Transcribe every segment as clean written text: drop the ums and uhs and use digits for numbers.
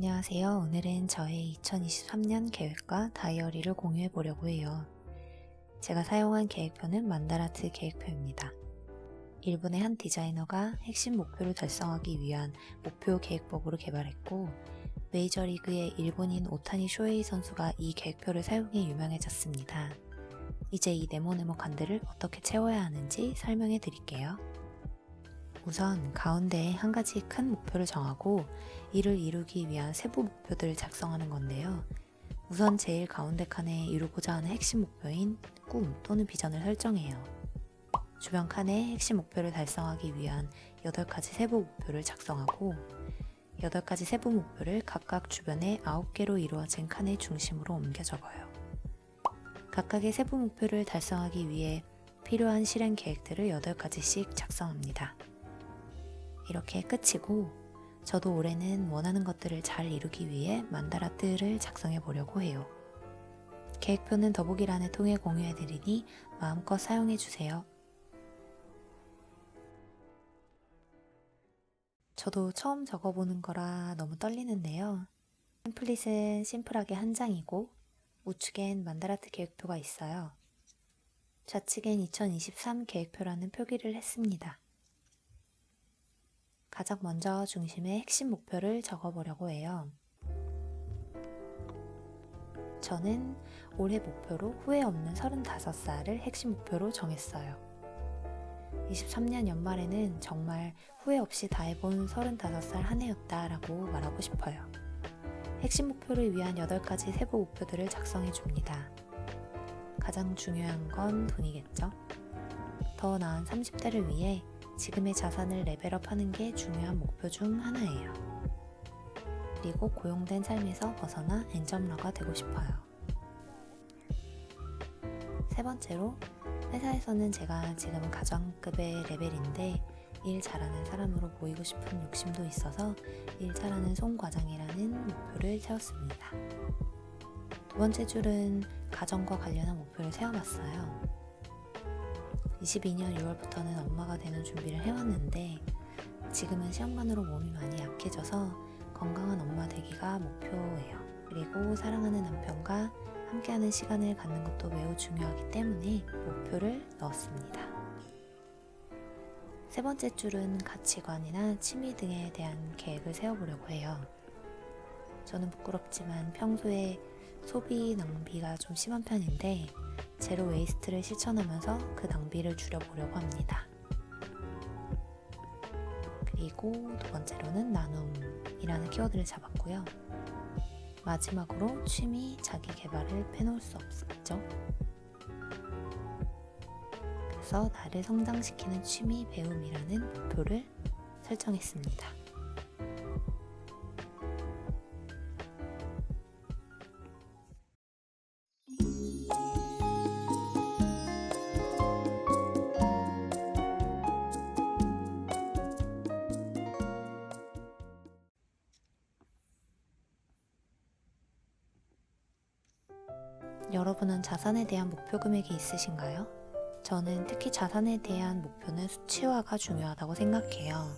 안녕하세요. 오늘은 저의 2023년 계획과 다이어리를 공유해 보려고 해요. 제가 사용한 계획표는 만다라트 계획표입니다. 일본의 한 디자이너가 핵심 목표를 달성하기 위한 목표 계획법으로 개발했고, 메이저리그의 일본인 오타니 쇼헤이 선수가 이 계획표를 사용해 유명해졌습니다. 이제 이 네모네모 칸들을 어떻게 채워야 하는지 설명해 드릴게요. 우선 가운데에 한 가지 큰 목표를 정하고 이를 이루기 위한 세부 목표들을 작성하는 건데요. 우선 제일 가운데 칸에 이루고자 하는 핵심 목표인 꿈 또는 비전을 설정해요. 주변 칸에 핵심 목표를 달성하기 위한 8가지 세부 목표를 작성하고 8가지 세부 목표를 각각 주변에 9개로 이루어진 칸의 중심으로 옮겨 적어요. 각각의 세부 목표를 달성하기 위해 필요한 실행 계획들을 8가지씩 작성합니다. 이렇게 끝이고, 저도 올해는 원하는 것들을 잘 이루기 위해 만다라트를 작성해 보려고 해요. 계획표는 더보기란을 통해 공유해 드리니 마음껏 사용해 주세요. 저도 처음 적어보는 거라 너무 떨리는데요. 템플릿은 심플하게 한 장이고 우측엔 만다라트 계획표가 있어요. 좌측엔 2023 계획표라는 표기를 했습니다. 가장 먼저 중심에 핵심 목표를 적어보려고 해요. 저는 올해 목표로 후회 없는 35살을 핵심 목표로 정했어요. 23년 연말에는 정말 후회 없이 다 해본 35살 한 해였다라고 말하고 싶어요. 핵심 목표를 위한 8가지 세부 목표들을 작성해 줍니다. 가장 중요한 건 돈이겠죠? 더 나은 30대를 위해 지금의 자산을 레벨업하는 게 중요한 목표 중 하나예요. 그리고 고용된 삶에서 벗어나 엔점러가 되고 싶어요. 세 번째로, 회사에서는 제가 지금은 가장급의 레벨인데 일 잘하는 사람으로 보이고 싶은 욕심도 있어서 일 잘하는 송과장이라는 목표를 세웠습니다. 두 번째 줄은 가정과 관련한 목표를 세워봤어요. 22년 6월부터는 엄마가 되는 준비를 해왔는데 지금은 시험관으로 몸이 많이 약해져서 건강한 엄마 되기가 목표예요. 그리고 사랑하는 남편과 함께하는 시간을 갖는 것도 매우 중요하기 때문에 목표를 넣었습니다. 세 번째 줄은 가치관이나 취미 등에 대한 계획을 세워보려고 해요. 저는 부끄럽지만 평소에 소비 낭비가 좀 심한 편인데 제로 웨이스트를 실천하면서 그 낭비를 줄여보려고 합니다. 그리고 두 번째로는 나눔이라는 키워드를 잡았고요. 마지막으로 취미, 자기 개발을 빼놓을 수 없죠. 그래서 나를 성장시키는 취미 배움이라는 목표를 설정했습니다. 여러분은 자산에 대한 목표 금액이 있으신가요? 저는 특히 자산에 대한 목표는 수치화가 중요하다고 생각해요.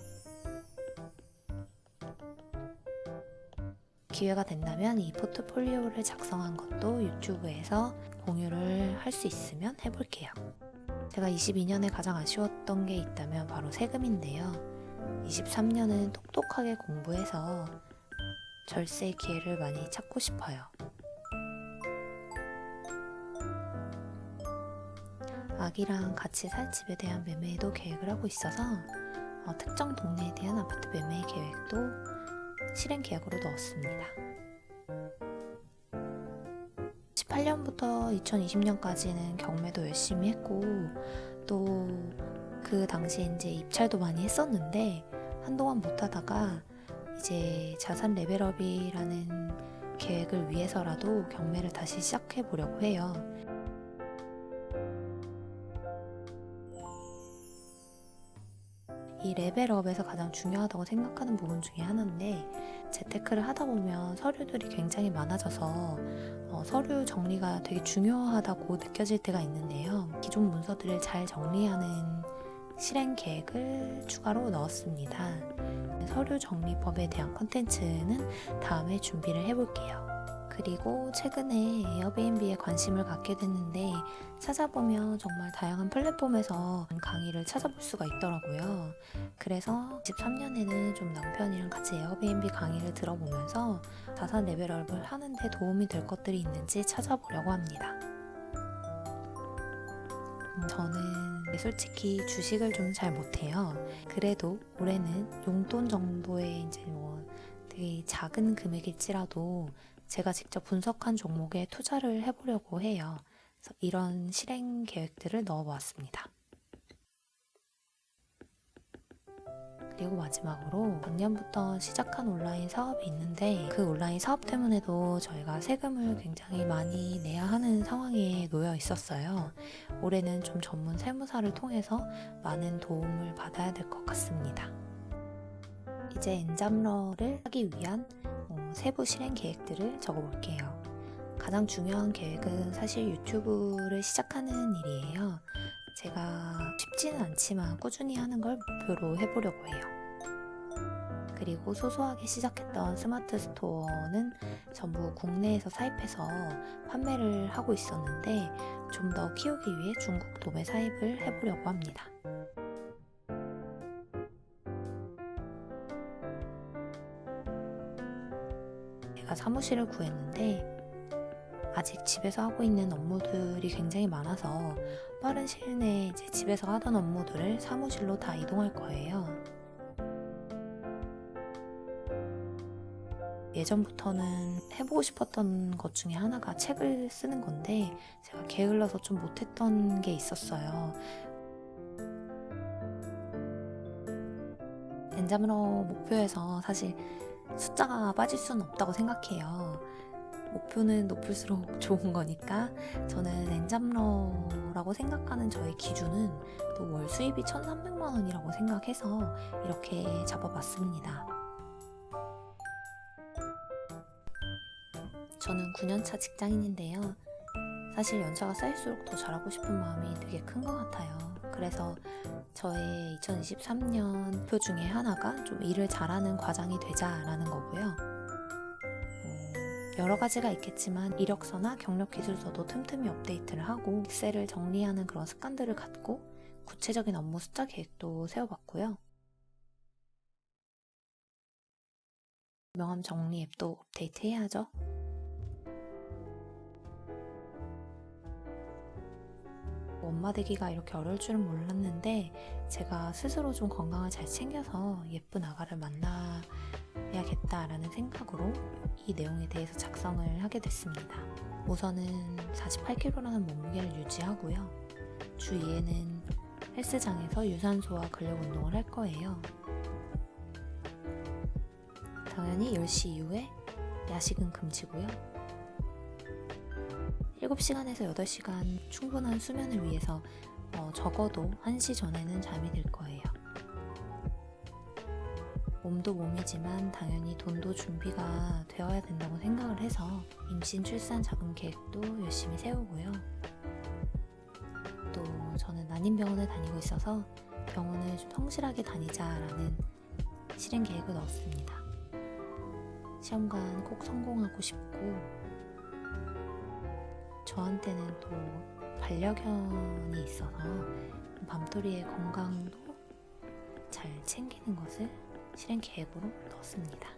기회가 된다면 이 포트폴리오를 작성한 것도 유튜브에서 공유를 할 수 있으면 해볼게요. 제가 22년에 가장 아쉬웠던 게 있다면 바로 세금인데요. 23년은 똑똑하게 공부해서 절세 기회를 많이 찾고 싶어요. 아기랑 같이 살 집에 대한 매매에도 계획을 하고 있어서 특정 동네에 대한 아파트 매매 계획도 실행 계획으로 넣었습니다. 18년부터 2020년까지는 경매도 열심히 했고 또 그 당시에 이제 입찰도 많이 했었는데 한동안 못하다가 이제 자산 레벨업이라는 계획을 위해서라도 경매를 다시 시작해 보려고 해요. 이 레벨업에서 가장 중요하다고 생각하는 부분 중에 하나인데 재테크를 하다 보면 서류들이 굉장히 많아져서 서류 정리가 되게 중요하다고 느껴질 때가 있는데요. 기존 문서들을 잘 정리하는 실행 계획을 추가로 넣었습니다. 서류 정리법에 대한 컨텐츠는 다음에 준비를 해볼게요. 그리고 최근에 에어비앤비에 관심을 갖게 됐는데 찾아보면 정말 다양한 플랫폼에서 강의를 찾아볼 수가 있더라고요. 그래서 23년에는 좀 남편이랑 같이 에어비앤비 강의를 들어보면서 자산 레벨업을 하는데 도움이 될 것들이 있는지 찾아보려고 합니다. 저는 솔직히 주식을 좀 잘 못해요. 그래도 올해는 용돈 정도의 이제 되게 작은 금액일지라도 제가 직접 분석한 종목에 투자를 해보려고 해요. 그래서 이런 실행 계획들을 넣어보았습니다. 그리고 마지막으로 작년부터 시작한 온라인 사업이 있는데 그 온라인 사업 때문에도 저희가 세금을 굉장히 많이 내야 하는 상황에 놓여 있었어요. 올해는 좀 전문 세무사를 통해서 많은 도움을 받아야 될 것 같습니다. 이제 엔잡러를 하기 위한 세부 실행 계획들을 적어볼게요. 가장 중요한 계획은 사실 유튜브를 시작하는 일이에요. 제가 쉽지는 않지만 꾸준히 하는 걸 목표로 해보려고 해요. 그리고 소소하게 시작했던 스마트 스토어는 전부 국내에서 사입해서 판매를 하고 있었는데 좀 더 키우기 위해 중국 도매 사입을 해보려고 합니다. 제가 사무실을 구했는데 아직 집에서 하고 있는 업무들이 굉장히 많아서 빠른 시일 내에 이제 집에서 하던 업무들을 사무실로 다 이동할 거예요. 예전부터는 해보고 싶었던 것 중에 하나가 책을 쓰는 건데 제가 게을러서 좀 못했던 게 있었어요. 엔잡러 목표에서 사실 숫자가 빠질 수는 없다고 생각해요. 목표는 높을수록 좋은 거니까 저는 엔잡러라고 생각하는 저의 기준은 또 월 수입이 1,300만 원이라고 생각해서 이렇게 잡아봤습니다. 저는 9년차 직장인인데요. 사실 연차가 쌓일수록 더 잘하고 싶은 마음이 되게 큰 것 같아요. 그래서 저의 2023년 목표 중에 하나가 좀 일을 잘하는 과장이 되자라는 거고요. 여러 가지가 있겠지만 이력서나 경력 기술서도 틈틈이 업데이트를 하고 엑셀을 정리하는 그런 습관들을 갖고 구체적인 업무 숫자 계획도 세워봤고요. 명함 정리 앱도 업데이트 해야죠. 엄마 되기가 이렇게 어려울 줄은 몰랐는데 제가 스스로 좀 건강을 잘 챙겨서 예쁜 아가를 만나야겠다라는 생각으로 이 내용에 대해서 작성을 하게 됐습니다. 우선은 48kg라는 몸무게를 유지하고요. 주 2회는 헬스장에서 유산소와 근력 운동을 할 거예요. 당연히 10시 이후에 야식은 금지고요. 7시간에서 8시간 충분한 수면을 위해서 적어도 1시 전에는 잠이 들 거예요. 몸도 몸이지만 당연히 돈도 준비가 되어야 된다고 생각을 해서 임신, 출산 자금 계획도 열심히 세우고요. 또 저는 난임병원을 다니고 있어서 병원을 좀 성실하게 다니자라는 실행 계획을 넣었습니다. 시험관 꼭 성공하고 싶고 저한테는 또 반려견이 있어서 밤토리의 건강도 잘 챙기는 것을 실행 계획으로 넣었습니다.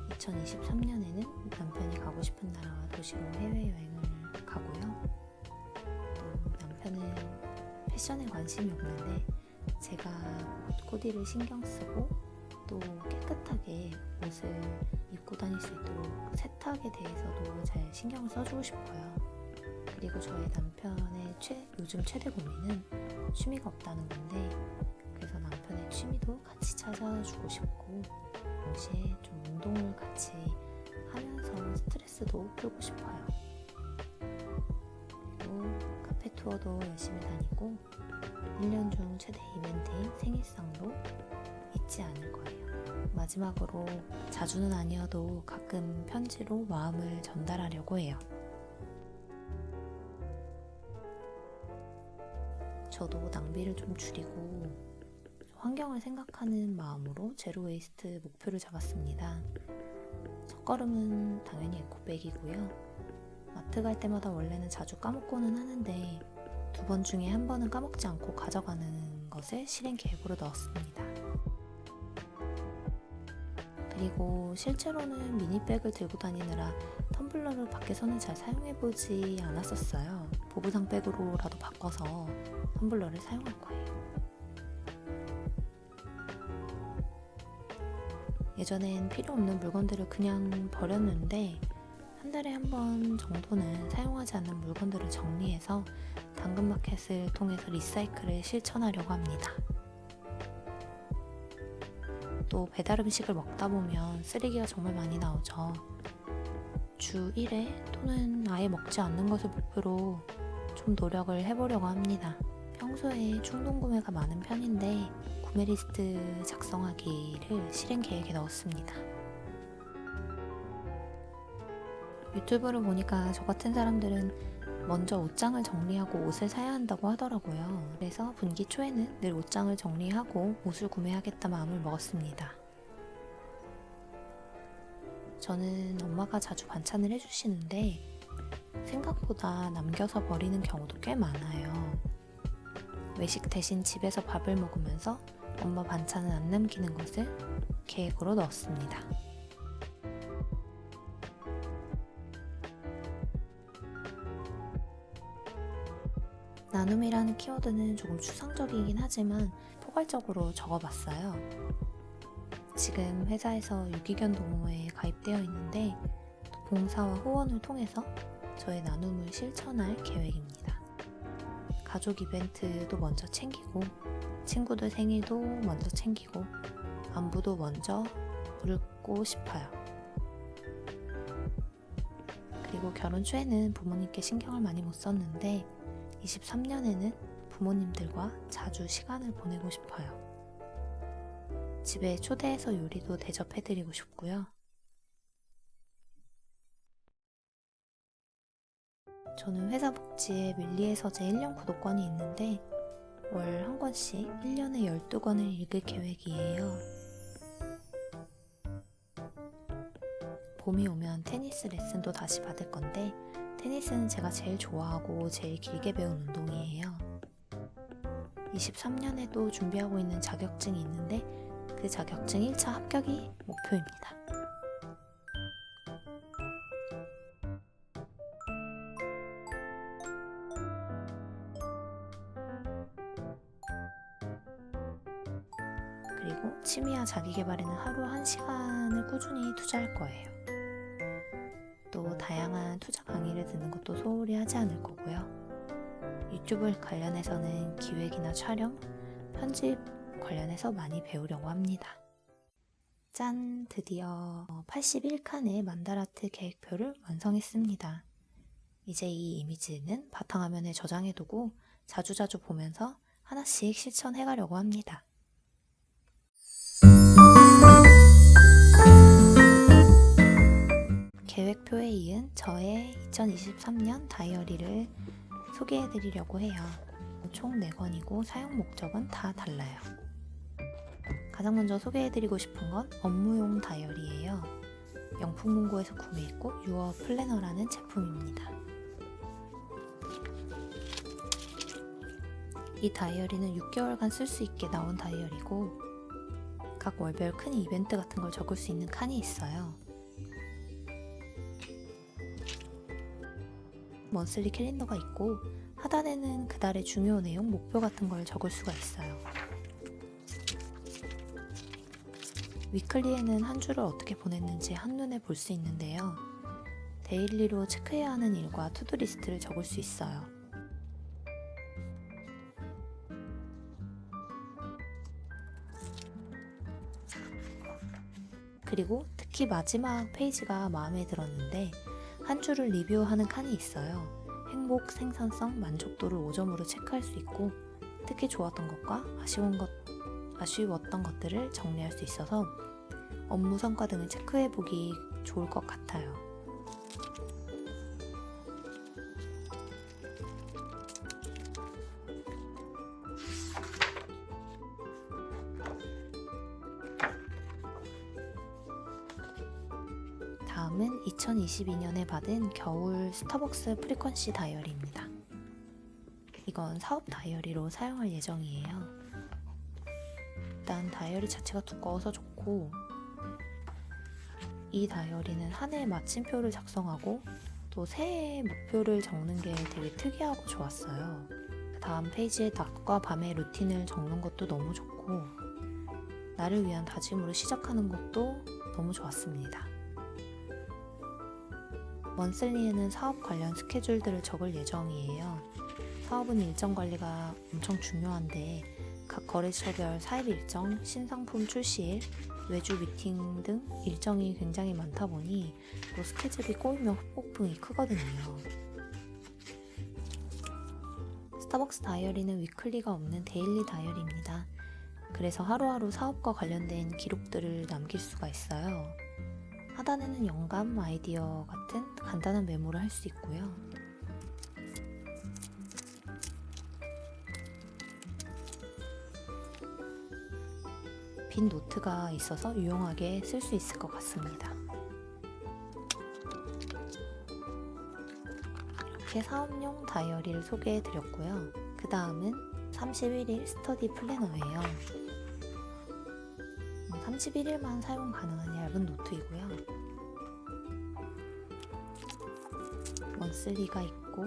(2023년에는) 남편이 가고 싶은 나라와 도시로 해외여행을 가고요. 또 남편은 패션에 관심이 없는데 제가 옷 코디를 신경 쓰고 또 깨끗하게 옷을 입고 다닐 수 있도록 세탁에 대해서도 잘 신경을 써주고 싶어요. 그리고 저희 남편의 요즘 최대 고민은 취미가 없다는 건데 그래서 남편의 취미도 같이 찾아주고 싶고 동시에 좀 운동을 같이 하면서 스트레스도 풀고 싶어요. 그리고 카페 투어도 열심히 다니고 1년 중 최대 이벤트인 생일상도 잊지 않을 거예요. 마지막으로 자주는 아니어도 가끔 편지로 마음을 전달하려고 해요. 낭비를 좀 줄이고 환경을 생각하는 마음으로 제로 웨이스트 목표를 잡았습니다. 첫걸음은 당연히 에코백이고요. 마트 갈 때마다 원래는 자주 까먹고는 하는데 2번 중에 1번은 까먹지 않고 가져가는 것을 실행 계획으로 넣었습니다. 그리고 실제로는 미니백을 들고 다니느라 텀블러를 밖에서는 잘 사용해보지 않았었어요. 보부상 백으로라도 바꿔서 텀블러를 사용할 거예요. 예전엔 필요 없는 물건들을 그냥 버렸는데 한 달에 1번 정도는 사용하지 않는 물건들을 정리해서 당근마켓을 통해서 리사이클을 실천하려고 합니다. 또 배달 음식을 먹다 보면 쓰레기가 정말 많이 나오죠. 주 1회 또는 아예 먹지 않는 것을 목표로 좀 노력을 해보려고 합니다. 평소에 충동 구매가 많은 편인데 구매 리스트 작성하기를 실행 계획에 넣었습니다. 유튜브를 보니까 저 같은 사람들은 먼저 옷장을 정리하고 옷을 사야 한다고 하더라고요. 그래서 분기 초에는 늘 옷장을 정리하고 옷을 구매하겠다 마음을 먹었습니다. 저는 엄마가 자주 반찬을 해주시는데 생각보다 남겨서 버리는 경우도 꽤 많아요. 외식 대신 집에서 밥을 먹으면서 엄마 반찬은 안 남기는 것을 계획으로 넣었습니다. 나눔이라는 키워드는 조금 추상적이긴 하지만 포괄적으로 적어봤어요. 지금 회사에서 유기견 동호회에 가입되어 있는데 봉사와 후원을 통해서 저의 나눔을 실천할 계획입니다. 가족 이벤트도 먼저 챙기고 친구들 생일도 먼저 챙기고 안부도 먼저 묻고 싶어요. 그리고 결혼 초에는 부모님께 신경을 많이 못 썼는데 23년에는 부모님들과 자주 시간을 보내고 싶어요. 집에 초대해서 요리도 대접해드리고 싶고요. 저는 회사 복지에 밀리의 서재 1년 구독권이 있는데 월 한 권씩 1년에 12권을 읽을 계획이에요. 봄이 오면 테니스 레슨도 다시 받을 건데 테니스는 제가 제일 좋아하고 제일 길게 배운 운동이에요. 23년에도 준비하고 있는 자격증이 있는데 그 자격증 1차 합격이 목표입니다. 그리고 취미와 자기계발에는 하루 1시간을 꾸준히 투자할 거예요. 또 다양한 투자 강의를 듣는 것도 소홀히 하지 않을 거고요. 유튜브 관련해서는 기획이나 촬영, 편집 관련해서 많이 배우려고 합니다. 짠! 드디어 81칸의 만다라트 계획표를 완성했습니다. 이제 이 이미지는 바탕화면에 저장해두고 자주자주 보면서 하나씩 실천해가려고 합니다. 계획표에 이은 저의 2023년 다이어리를 소개해드리려고 해요. 총 4권이고 사용 목적은 다 달라요. 가장 먼저 소개해드리고 싶은 건 업무용 다이어리예요. 영풍문고에서 구매했고 유어 플래너라는 제품입니다. 이 다이어리는 6개월간 쓸 수 있게 나온 다이어리고 각 월별 큰 이벤트 같은 걸 적을 수 있는 칸이 있어요. 먼슬리 캘린더가 있고 하단에는 그달의 중요 내용, 목표 같은 걸 적을 수가 있어요. 위클리에는 한 주를 어떻게 보냈는지 한눈에 볼 수 있는데요. 데일리로 체크해야 하는 일과 투두 리스트를 적을 수 있어요. 그리고 특히 마지막 페이지가 마음에 들었는데 한 주를 리뷰하는 칸이 있어요. 행복, 생산성, 만족도를 5점으로 체크할 수 있고 특히 좋았던 것과 아쉬웠던 것들을 정리할 수 있어서 업무 성과 등을 체크해보기 좋을 것 같아요. 다음은 2022년에 받은 겨울 스타벅스 프리퀀시 다이어리입니다. 이건 사업 다이어리로 사용할 예정이에요. 일단 다이어리 자체가 두꺼워서 좋고, 이 다이어리는 한 해의 마침표를 작성하고 또 새해 목표를 적는 게 되게 특이하고 좋았어요. 그 다음 페이지에 낮과 밤의 루틴을 적는 것도 너무 좋고, 나를 위한 다짐으로 시작하는 것도 너무 좋았습니다. 먼슬리에는 사업 관련 스케줄들을 적을 예정이에요. 사업은 일정 관리가 엄청 중요한데 각 거래처별 사입 일정, 신상품 출시일, 외주 미팅 등 일정이 굉장히 많다 보니 또 스케줄이 꼬이면 후폭풍이 크거든요. 스타벅스 다이어리는 위클리가 없는 데일리 다이어리입니다. 그래서 하루하루 사업과 관련된 기록들을 남길 수가 있어요. 하단에는 영감, 아이디어 같은 간단한 메모를 할 수 있고요. 빈 노트가 있어서 유용하게 쓸 수 있을 것 같습니다. 이렇게 사업용 다이어리를 소개해 드렸고요. 그 다음은 31일 스터디 플래너예요. 31일만 사용 가능한 얇은 노트이고요. 먼슬리가 있고,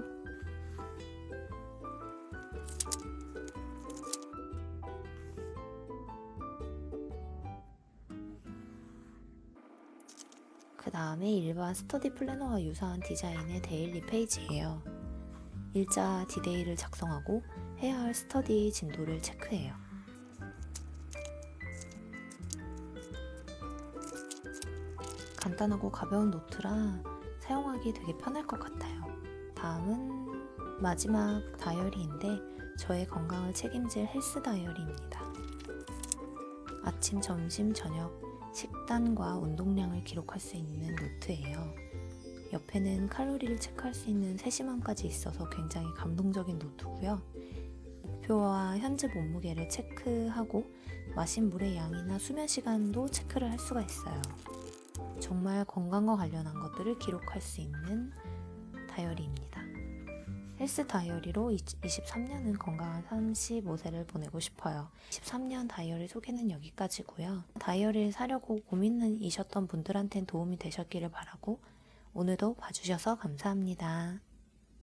그 다음에 일반 스터디 플래너와 유사한 디자인의 데일리 페이지예요. 일자 디데이를 작성하고 해야 할 스터디 진도를 체크해요. 간단하고 가벼운 노트라 사용하기 되게 편할 것 같아요. 다음은 마지막 다이어리인데 저의 건강을 책임질 헬스 다이어리입니다. 아침, 점심, 저녁 식단과 운동량을 기록할 수 있는 노트예요. 옆에는 칼로리를 체크할 수 있는 세심함까지 있어서 굉장히 감동적인 노트고요. 목표와 현재 몸무게를 체크하고 마신 물의 양이나 수면 시간도 체크를 할 수가 있어요. 정말 건강과 관련한 것들을 기록할 수 있는 다이어리입니다. 헬스 다이어리로 23년은 건강한 35세를 보내고 싶어요. 23년 다이어리 소개는 여기까지고요. 다이어리를 사려고 고민이셨던 분들한텐 도움이 되셨기를 바라고 오늘도 봐주셔서 감사합니다.